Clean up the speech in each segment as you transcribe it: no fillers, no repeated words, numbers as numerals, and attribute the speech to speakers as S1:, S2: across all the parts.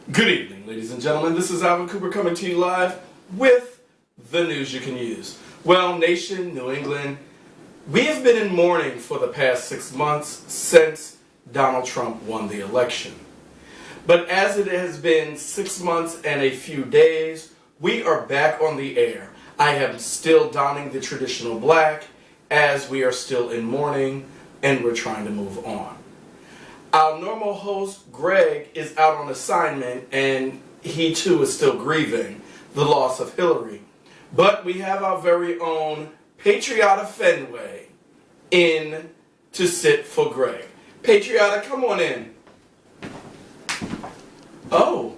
S1: Good evening, ladies and gentlemen. This is Alvin Cooper coming to you live with the news you can use. Well, nation, New England, we have been in mourning for the past 6 months since Donald Trump won the election. But as it has been 6 months and a few days, we are back on the air. I am still donning the traditional black as we are still in mourning and we're trying to move on. Our normal host, Greg, is out on assignment, and he too is still grieving the loss of Hillary. But we have our very own Patriota Fenway in to sit for Greg. Patriota, come on in. Oh.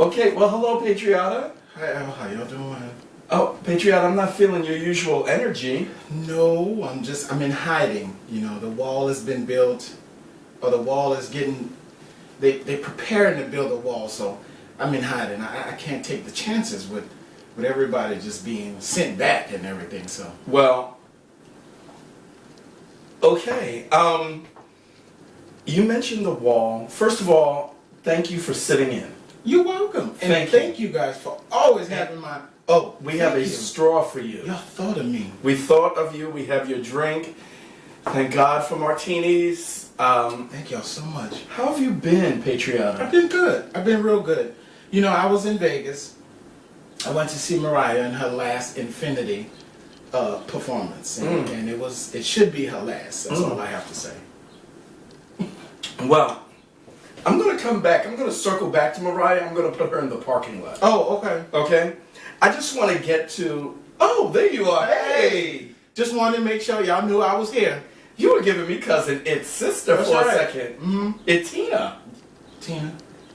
S1: Okay, well, hello, Patriota.
S2: Hi, Al, how y'all doing?
S1: Oh, Patriota, I'm not feeling your usual energy.
S2: No, I'm in hiding. You know, the wall has been built, or the wall is getting, they're preparing to build a wall, so I'm in hiding. I can't take the chances with everybody just being sent back and everything, so.
S1: Well, okay. You mentioned the wall. First of all, thank you for sitting in.
S2: You're welcome. And thank you guys for always having my... Oh,
S1: we have a straw for you.
S2: Y'all thought of me.
S1: We thought of you. We have your drink. Thank God for martinis.
S2: Thank y'all so much.
S1: How have you been, Patriota?
S2: I've been good. I've been real good. You know, I was in Vegas. I went to see Mariah in her last Infinity performance. And it should be her last. That's all I have to say.
S1: Well, I'm going to come back. I'm going to circle back to Mariah. I'm going to put her in the parking lot.
S2: Oh, okay.
S1: Okay? I just want to get to... Oh, there you are. Hey!
S2: Just wanted to make sure y'all knew I was here.
S1: You were giving me cousin It's sister
S2: That's
S1: for
S2: right.
S1: a second.
S2: Mm-hmm.
S1: It's Tina.
S2: Tina?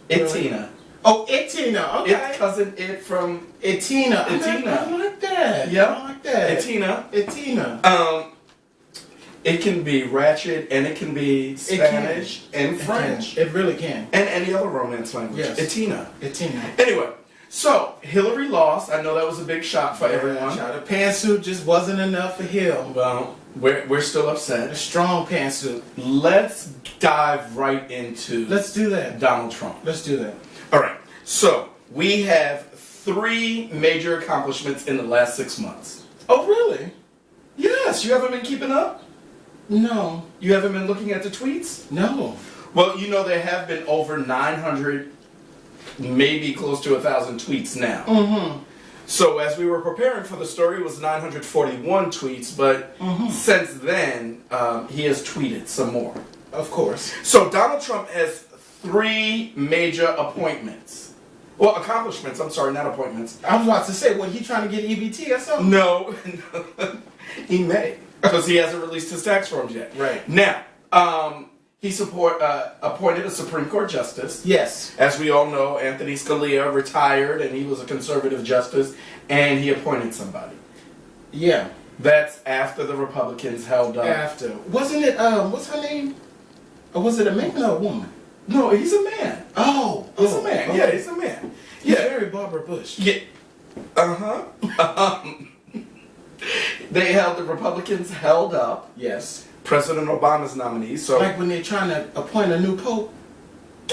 S1: It's
S2: Really?
S1: Tina.
S2: Oh, Tina. Okay.
S1: It's cousin It from...
S2: Tina.
S1: Tina.
S2: I like that.
S1: Yeah.
S2: I like that.
S1: Tina.
S2: Tina.
S1: It can be ratchet and it can be Spanish and French.
S2: It really can.
S1: And any other Romance language.
S2: Yes.
S1: It's Tina.
S2: Tina.
S1: Anyway, so Hillary lost. I know that was a big shock for everyone.
S2: The pantsuit just wasn't enough for Hill.
S1: Well, we're still
S2: A
S1: upset.
S2: strong pantsuit.
S1: Let's dive right into
S2: Let's do that.
S1: Donald Trump.
S2: Let's do that.
S1: All right. So we have 3 major accomplishments in the last 6 months.
S2: Oh, really?
S1: Yes. You haven't been keeping up?
S2: No.
S1: You haven't been looking at the tweets?
S2: No.
S1: Well, you know there have been over 900, maybe close to 1,000 tweets now.
S2: Mm-hmm.
S1: So as we were preparing for the story, it was 941 tweets, but since then, he has tweeted some more.
S2: Of course.
S1: So Donald Trump has 3 major appointments. Well, accomplishments, I'm sorry, not appointments.
S2: I was about to say, what, he trying to get EBT or something?
S1: No, he may, because he hasn't released his tax forms yet.
S2: Right.
S1: Now, he appointed a Supreme Court justice.
S2: Yes.
S1: As we all know, Anthony Scalia retired, and he was a conservative justice, and he appointed somebody.
S2: Yeah.
S1: That's after the Republicans held up.
S2: After. Wasn't it, what's her name? Or was it a man or a woman?
S1: No, he's a man.
S2: Oh.
S1: He's a man.
S2: Okay.
S1: Yeah, he's a man.
S2: He's
S1: Yeah.
S2: very Barbara Bush.
S1: Yeah. Uh-huh. The Republicans held up
S2: Yes.
S1: President Obama's nominee. So
S2: Like when they're trying to appoint a new pope,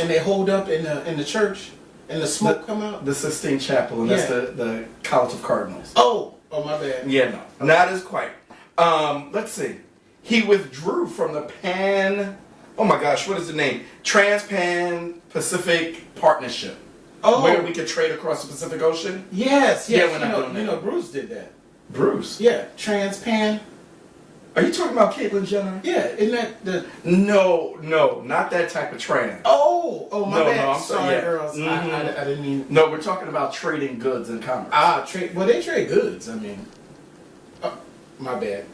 S2: and they hold up in the church, and the smoke come out.
S1: the Sistine Chapel, and that's the College of Cardinals.
S2: Oh my bad.
S1: Yeah, no, not as quite. Let's see. He withdrew from the oh my gosh, what is the name? Trans-Pan-Pacific Partnership.
S2: Oh.
S1: Where we could trade across the Pacific Ocean.
S2: Yes.
S1: Yeah, we're not doing that.
S2: You know, Bruce did that.
S1: Bruce.
S2: Yeah, Trans-Pan.
S1: Are you talking about Caitlyn Jenner?
S2: Yeah, isn't that the...
S1: No, not that type of trans.
S2: Oh, my bad.
S1: No, I'm
S2: sorry,
S1: yeah.
S2: girls. I didn't mean...
S1: No, we're talking about trading goods and commerce.
S2: Well, they trade goods. I mean... my bad.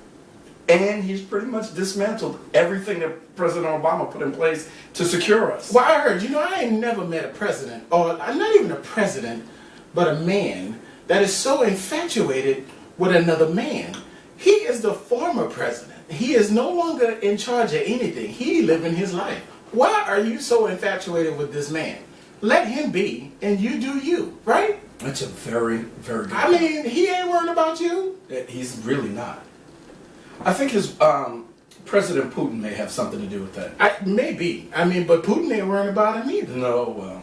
S1: And he's pretty much dismantled everything that President Obama put in place to secure us.
S2: Well, I heard, I ain't never met a president, or not even a president, but a man that is so infatuated with another man. He is the former president. He is no longer in charge of anything. He living his life. Why are you so infatuated with this man? Let him be, and you do you, right?
S1: That's a very, very good
S2: I mean, he ain't worried about you.
S1: He's really not. I think his President Putin may have something to do with that.
S2: Maybe. I mean, but Putin ain't worrying about him either.
S1: No, well.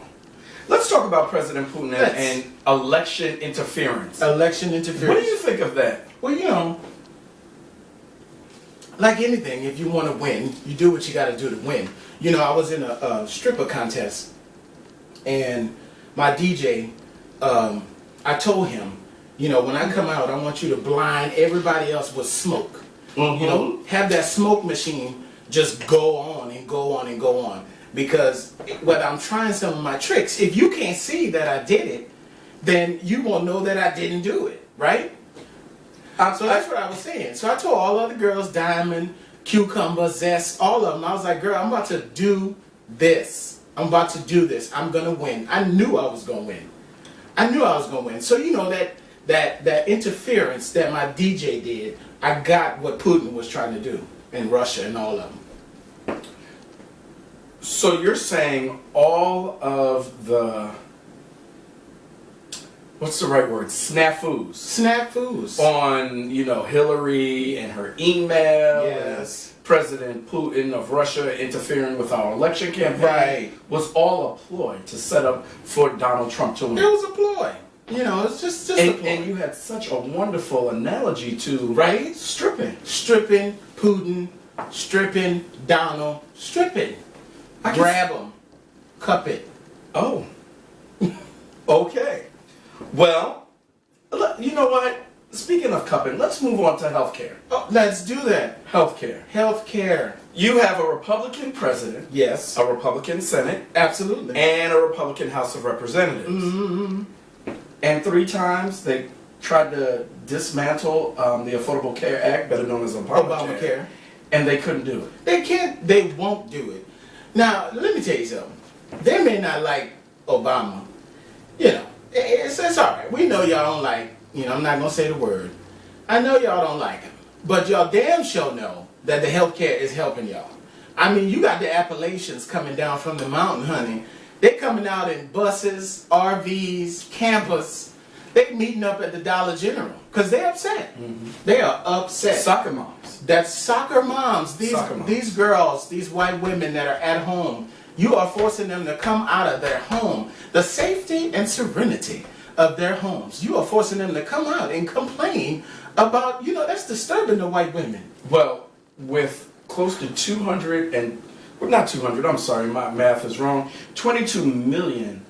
S1: Let's talk about President Putin and election interference.
S2: Election interference.
S1: What do you think of that?
S2: Well, you know, like anything, if you want to win, you do what you got to do to win. You know, I was in a stripper contest, and my DJ, I told him, you know, when I come out, I want you to blind everybody else with smoke.
S1: Mm-hmm.
S2: You know, have that smoke machine just go on and go on and go on. Because when I'm trying some of my tricks, if you can't see that I did it, then you won't know that I didn't do it, right? So that's what I was saying. So I told all other girls, Diamond, Cucumber, Zest, all of them, I was like, girl, I'm about to do this. I'm about to do this. I'm going to win. I knew I was going to win. I knew I was going to win. So, you know, that interference that my DJ did, I got what Putin was trying to do in Russia and all of them.
S1: So you're saying all of the, what's the right word? Snafus.
S2: Snafus.
S1: On, you know, Hillary and her email.
S2: Yes.
S1: And President Putin of Russia interfering with our election campaign.
S2: Right.
S1: Was all a ploy to set up for Donald Trump to win.
S2: It was a ploy. You know, it's just a ploy.
S1: And you had such a wonderful analogy to
S2: right?
S1: Stripping.
S2: Stripping Putin, stripping Donald, stripping. Grab them, cup it.
S1: Oh. Okay. Well, you know what? Speaking of cupping, let's move on to healthcare.
S2: Oh, let's do that.
S1: Healthcare.
S2: Healthcare.
S1: You have a Republican president.
S2: Yes.
S1: A Republican Senate.
S2: Absolutely.
S1: And a Republican House of Representatives.
S2: Mm-hmm.
S1: And 3 times they tried to dismantle the Affordable Care Act, better known as Obamacare. And they couldn't do it.
S2: They can't. They won't do it. Now, let me tell you something. They may not like Obama. You know, it's all right. We know y'all don't like, you know, I'm not going to say the word. I know y'all don't like him. But y'all damn sure know that the healthcare is helping y'all. I mean, you got the Appalachians coming down from the mountain, honey. They're coming out in buses, RVs, campers. They're meeting up at the Dollar General because they're upset. Mm-hmm. They are upset.
S1: Soccer moms.
S2: That's soccer moms. These girls, these white women that are at home, you are forcing them to come out of their home. The safety and serenity of their homes. You are forcing them to come out and complain about, you know, that's disturbing the white women.
S1: Well, with close to 200 and, well, not 200, I'm sorry, my math is wrong, 22 million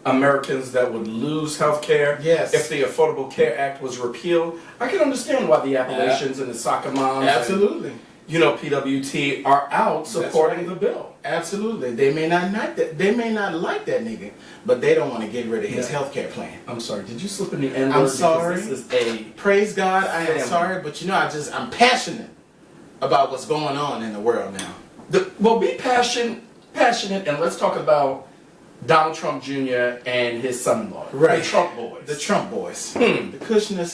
S1: Americans that would lose health care if the Affordable Care Act was repealed. I can understand why the Appalachians and the soccer moms
S2: absolutely
S1: and, you know, PWT are out supporting the bill.
S2: Absolutely. They may not like that. They may not like that nigga, but they don't want to get rid of his health care plan.
S1: I'm sorry. Did you slip in the N-word?
S2: I'm sorry.
S1: This is a
S2: praise God. I am sorry, but you know, I'm passionate about what's going on in the world now.
S1: Well, be passionate, and let's talk about Donald Trump Jr. and his son-in-law.
S2: Right.
S1: The Trump boys.
S2: The Trump boys. The Kushner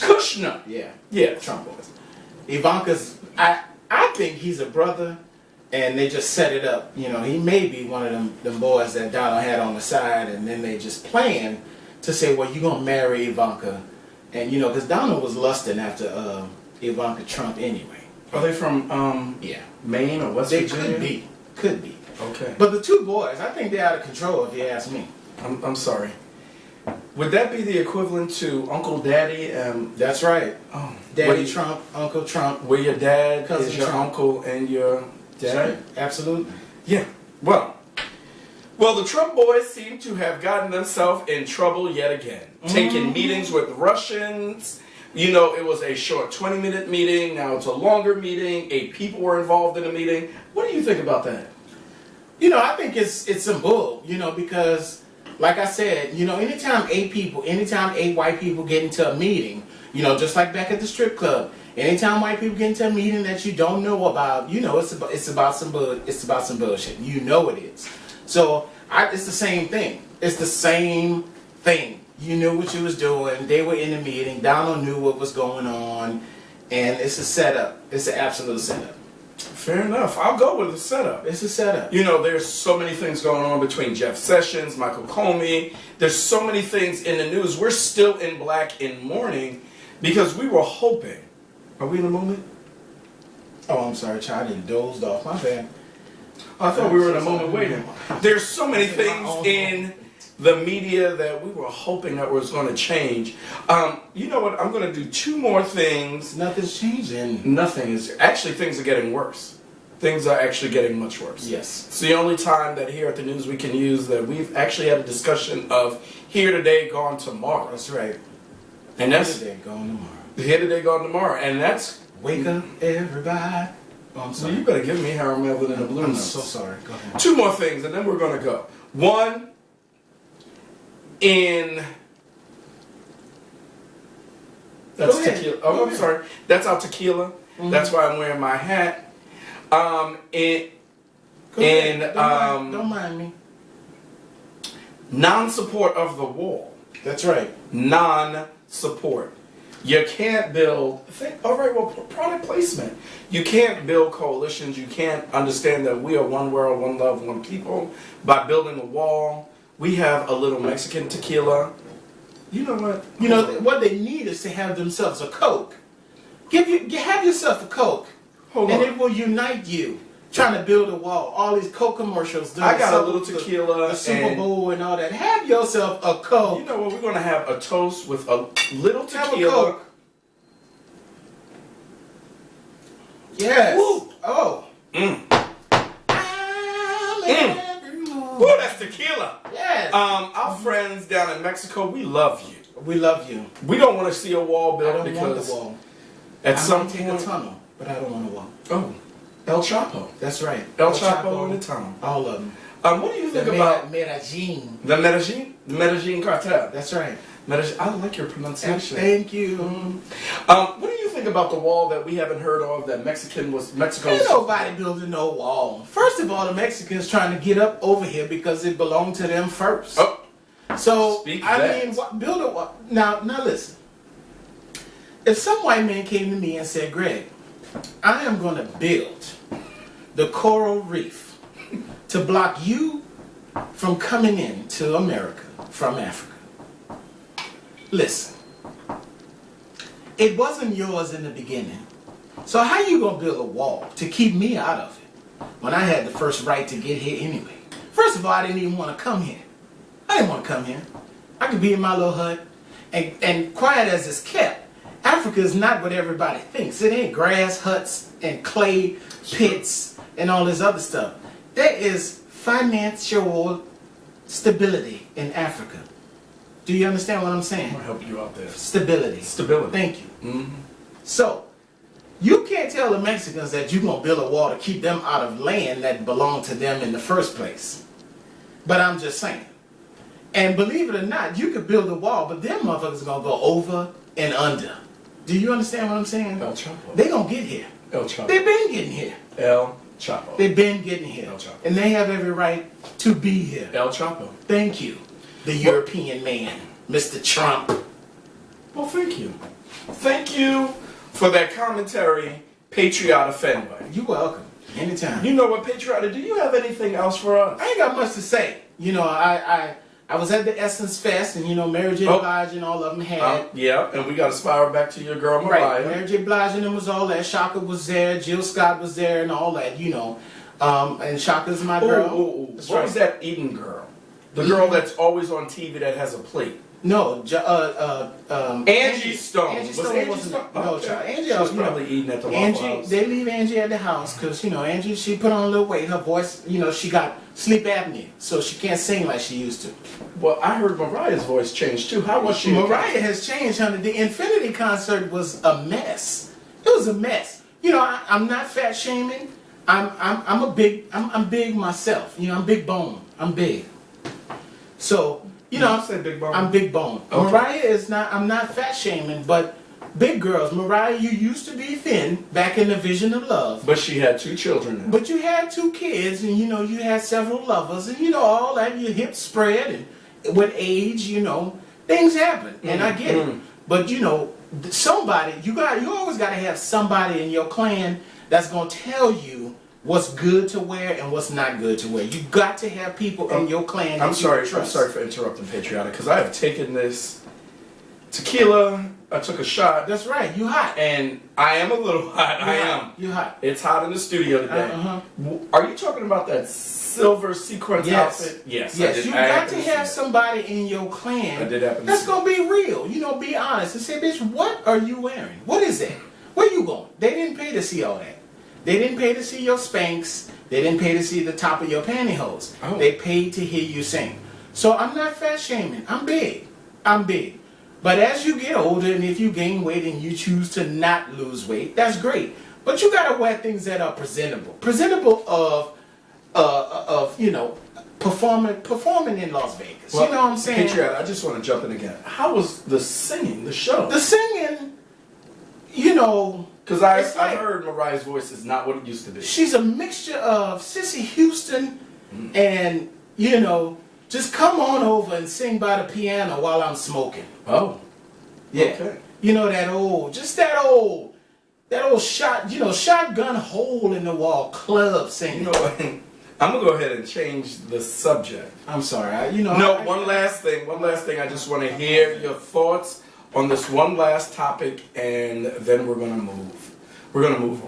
S2: /
S1: Kushner.
S2: Yeah.
S1: Yeah.
S2: Trump boys. Ivanka's, I think he's a brother, and they just set it up. You know, he may be one of them boys that Donald had on the side, and then they just plan to say, well, you're going to marry Ivanka. And, you know, because Donald was lusting after Ivanka Trump anyway.
S1: Are they from Maine or West Virginia?
S2: They could be.
S1: Okay.
S2: But the 2 boys, I think they're out of control if you ask me.
S1: I'm sorry. Would that be the equivalent to Uncle Daddy?
S2: That's right.
S1: Oh,
S2: Daddy Trump, Uncle Trump.
S1: Where your dad
S2: cousin
S1: is your
S2: Trump.
S1: uncle and your dad?
S2: Right. Absolutely.
S1: Yeah. Well, the Trump boys seem to have gotten themselves in trouble yet again. Taking meetings with Russians. You know, it was a short 20-minute meeting. Now it's a longer meeting. 8 people were involved in the meeting. What do you think about that?
S2: You know, I think it's some bull, you know, because, like I said, you know, anytime 8 white people get into a meeting, you know, just like back at the strip club, anytime white people get into a meeting that you don't know about, you know, it's about some bullshit. You know it is. So it's the same thing. It's the same thing. You knew what you was doing. They were in the meeting. Donald knew what was going on, and it's a setup. It's an absolute setup.
S1: Fair enough. I'll go with the setup.
S2: It's a setup.
S1: You know, there's so many things going on between Jeff Sessions, Michael Comey. There's so many things in the news. We're still in black in mourning because we were hoping. Are we in a moment?
S2: Oh, I'm sorry, child. I didn't dozed off. My bad.
S1: I thought we were in a moment waiting. There's so many things in the media that we were hoping that was going to change. You know what? I'm going to do two more things.
S2: Nothing's changing.
S1: Nothing is. Actually, things are getting worse. Things are actually getting much worse.
S2: Yes.
S1: It's the only time that here at the News we can use that we've actually had a discussion of here today, gone tomorrow.
S2: That's right.
S1: And that's
S2: here today, gone tomorrow.
S1: Here today, gone tomorrow. And that's
S2: wake up, everybody. Oh, I'm sorry.
S1: You better give me Harold Melvin and the Blues.
S2: I'm so sorry. Go ahead.
S1: Two more things, and then we're going to go. One, that's tequila. Oh, I'm sorry. That's our tequila. Mm-hmm. That's why I'm wearing my hat.
S2: Don't mind me.
S1: Non-support of the wall.
S2: That's right.
S1: Non-support. You can't build. Product placement. You can't build coalitions. You can't understand that we are one world, one love, one people by building a wall. We have a little Mexican tequila. You know what?
S2: You know what they need is to have themselves a Coke. Have yourself a Coke, and it will unite you. Trying to build a wall. All these Coke commercials.
S1: I got a little tequila.
S2: The Super Bowl and all that. Have yourself a Coke.
S1: You know what? We're going to have a toast with a little tequila.
S2: Have a Coke. Yes.
S1: Woo.
S2: Oh.
S1: Woo, that's tequila.
S2: Yes.
S1: Our friends down in Mexico, we love you.
S2: We love you.
S1: We don't want to see a wall built
S2: I don't
S1: because
S2: want the wall.
S1: At some
S2: take a tunnel, but I don't want a wall.
S1: Oh. El Chapo.
S2: That's right.
S1: El Chapo and the tunnel.
S2: All of them.
S1: What do you think about
S2: Medellin?
S1: The Medellin? The Medellin cartel.
S2: That's right.
S1: Medellin. I like your pronunciation.
S2: Thank you.
S1: What do you think about the wall that we haven't heard of that Mexico's?
S2: Ain't nobody building no wall. First of all, the Mexicans trying to get up over here because it belonged to them first.
S1: Oh.
S2: So build a wall. Now listen. If some white man came to me and said, "Greg, I am going to build the coral reef to block you from coming into America from Africa." Listen, it wasn't yours in the beginning. So how you going to build a wall to keep me out of it when I had the first right to get here anyway? First of all, I didn't even want to come here. I didn't want to come here. I could be in my little hut and quiet as it's kept. Africa is not what everybody thinks. It ain't grass huts and clay pits and all this other stuff. There is financial stability in Africa. Do you understand what I'm saying?
S1: I'm going to help you out there.
S2: Stability. Thank you.
S1: Mm-hmm.
S2: So, you can't tell the Mexicans that you're going to build a wall to keep them out of land that belonged to them in the first place. But I'm just saying. And believe it or not, you could build a wall, but them motherfuckers are going to go over and under. Do you understand what I'm saying?
S1: El Chapo.
S2: They gonna get here.
S1: El Chapo.
S2: They've been getting here.
S1: El Chapo.
S2: They've been getting here.
S1: El Chapo.
S2: And they have every right to be here.
S1: El Chapo.
S2: Thank you, the European man, Mr. Trump.
S1: Well, thank you. Thank you for that commentary, Patriot Fenway.
S2: You're welcome. Anytime.
S1: You know what, Patriot, do you have anything else for us?
S2: I ain't got much to say. You know, I was at the Essence Fest, and you know, Mary J. Blige and all of them had.
S1: Yeah, and we got to spiral back to your girl Mariah.
S2: Right, Mary J. Blige and them was all that. Shaka was there, Jill Scott was there, and all that, you know. And Shaka's my girl.
S1: What was that Eden girl? The girl that's always on TV that has a plate.
S2: No,
S1: Angie Stone.
S2: Angie Stone wasn't. No, Angie
S1: she was probably eating at the Waffle House.
S2: They leave Angie at the house because you know Angie. She put on a little weight. Her voice, you know, she got sleep apnea, so she can't sing like she used to.
S1: Well, I heard Mariah's voice change too. How was she?
S2: Mariah has changed, honey. The Infinity concert was a mess. It was a mess. You know, I'm not fat shaming. I'm big myself. You know, I'm big bone. I'm big. So. You know,
S1: say big bone.
S2: I'm big bone. Okay. Mariah is not. I'm not fat shaming, but big girls. Mariah, you used to be thin back in the Vision of Love.
S1: But she had 2 children now.
S2: But you had 2 kids, and you know you had several lovers, and you know all that. Your hips spread, and with age, you know things happen, and I get it. But you know, somebody you always got to have somebody in your clan that's gonna tell you what's good to wear and what's not good to wear. You got to have people in your clan.
S1: I'm sorry for interrupting, Patriotic, because I have taken this tequila. I took a shot.
S2: That's right. You hot.
S1: And I am a little hot. I am.
S2: You hot.
S1: It's hot in the studio today. Are you talking about that silver sequence outfit? Yes.
S2: Yes. You got to have somebody in your clan that's gonna be real. You know, be honest and say, bitch, what are you wearing? What is that? Where you going? They didn't pay to see all that. They didn't pay to see your Spanx. They didn't pay to see the top of your pantyhose. Oh. They paid to hear you sing. So I'm not fat shaming. I'm big. I'm big. But as you get older, and if you gain weight and you choose to not lose weight, that's great. But you gotta wear things that are presentable. Presentable of you know, performing in Las Vegas. Well, you know what I'm saying?
S1: Patriot, I just want to jump in again. How was the singing, the show?
S2: The singing, you know,
S1: because I've heard Mariah's voice is not what it used to be.
S2: She's a mixture of Sissy Houston and, you know, just come on over and sing by the piano while I'm smoking.
S1: Oh.
S2: Yeah.
S1: Okay.
S2: You know, that old shotgun hole in the wall club singing.
S1: You know, I'm going to go ahead and change the subject.
S2: I'm sorry.
S1: One last thing. I just want to hear your thoughts on this one last topic, and then we're going to move. We're going to move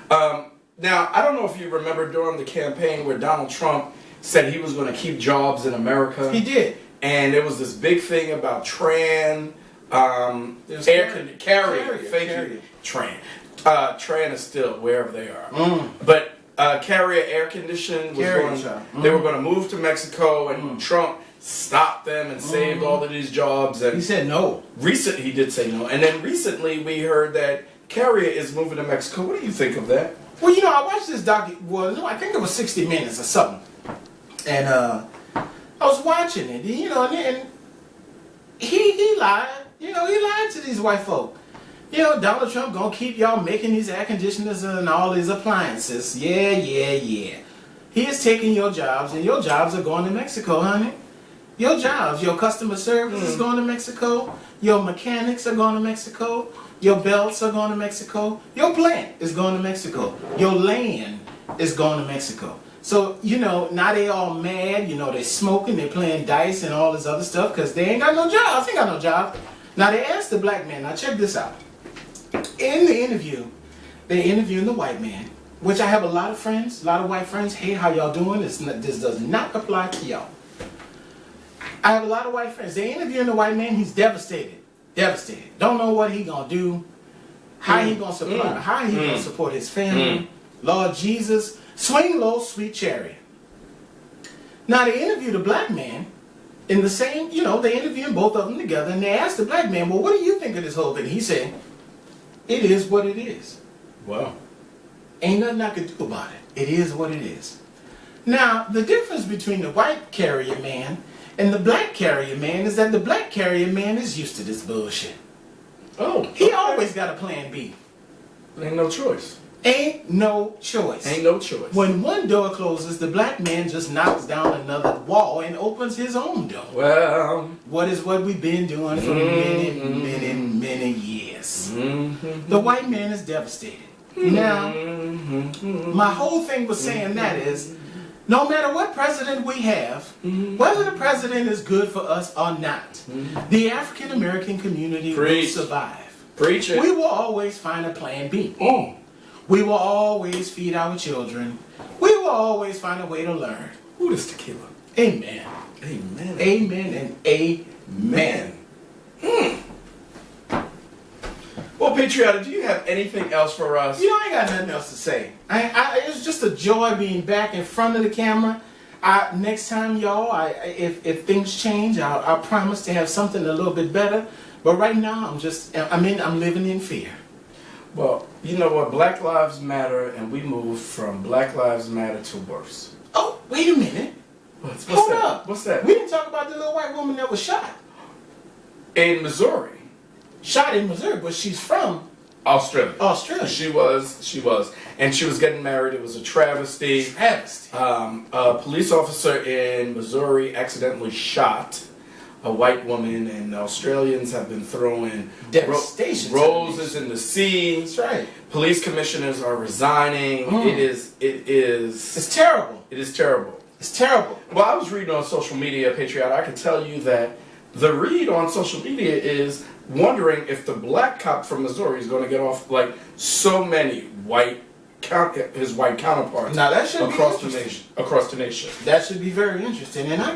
S1: on. Now, I don't know if you remember during the campaign where Donald Trump said he was going to keep jobs in America.
S2: He did.
S1: And there was this big thing about Tran, carrier. Tran. Tran is still wherever they are. But Carrier Air Condition was they were going to move to Mexico, and Trump stopped them and saved all of these jobs. And
S2: he said no.
S1: He did say no. And then recently we heard that Carrier is moving to Mexico. What do you think of that?
S2: Well, you know, I watched this I think it was 60 Minutes or something. And I was watching it, you know, and he lied. You know, he lied to these white folk. You know, Donald Trump gonna keep y'all making these air conditioners and all these appliances. Yeah. He is taking your jobs, and your jobs are going to Mexico, honey. Your jobs, your customer service is going to Mexico. Your mechanics are going to Mexico. Your belts are going to Mexico. Your plant is going to Mexico. Your land is going to Mexico. So, you know, now they all mad. You know, they smoking, they playing dice and all this other stuff because they ain't got no jobs. They ain't got no jobs. Now, they asked the black man. Now, check this out. In the interview, they interviewing the white man, which I have a lot of friends, a lot of white friends. Hey, how y'all doing? This does not apply to y'all. I have a lot of white friends. They interviewing the white man. He's devastated. Devastated. Don't know what he gonna do. How he gonna supply? How he gonna support his family? Lord Jesus, swing low, sweet chariot. Now they interviewed a black man in the same. You know, they interviewing both of them together, and they asked the black man, "Well, what do you think of this whole thing?" He said, "It is what it is."
S1: Wow.
S2: Ain't nothing I could do about it. It is what it is. Now the difference between the white carrier man and the black carrier man is that the black carrier man is used to this bullshit.
S1: Oh.
S2: He always got a plan B.
S1: Ain't no choice.
S2: Ain't no choice.
S1: Ain't no choice.
S2: When one door closes, the black man just knocks down another wall and opens his own door.
S1: Well.
S2: What we've been doing for many years. The white man is devastated. Now, my whole thing was saying that is, no matter what president we have, whether the president is good for us or not, the African American community will survive.
S1: Preach it.
S2: We will always find a plan B. We will always feed our children. We will always find a way to learn.
S1: Who is tequila?
S2: Amen.
S1: Amen.
S2: Amen and amen.
S1: Well, Patriota, do you have anything else for us?
S2: You know, I ain't got nothing else to say. It's just a joy being back in front of the camera. Next time, y'all, if things change, I'll promise to have something a little bit better. But right now, I'm living in fear.
S1: Well, you know what? Black Lives Matter, and we moved from Black Lives Matter to worse.
S2: Oh, wait a minute.
S1: Hold up. What's that?
S2: We didn't talk about the little white woman that was shot.
S1: In Missouri.
S2: Shot in Missouri, but she's from
S1: Australia. She was. And she was getting married. It was a travesty. A police officer in Missouri accidentally shot a white woman, and Australians have been throwing roses in the sea.
S2: That's right.
S1: Police commissioners are resigning. It's
S2: terrible.
S1: It is terrible.
S2: It's terrible.
S1: Well, I was reading on social media, Patriot. I can tell you that the read on social media is wondering if the black cop from Missouri is going to get off like so many his white counterparts
S2: Now that should
S1: across
S2: be
S1: the nation. Across the nation.
S2: That should be very interesting, and I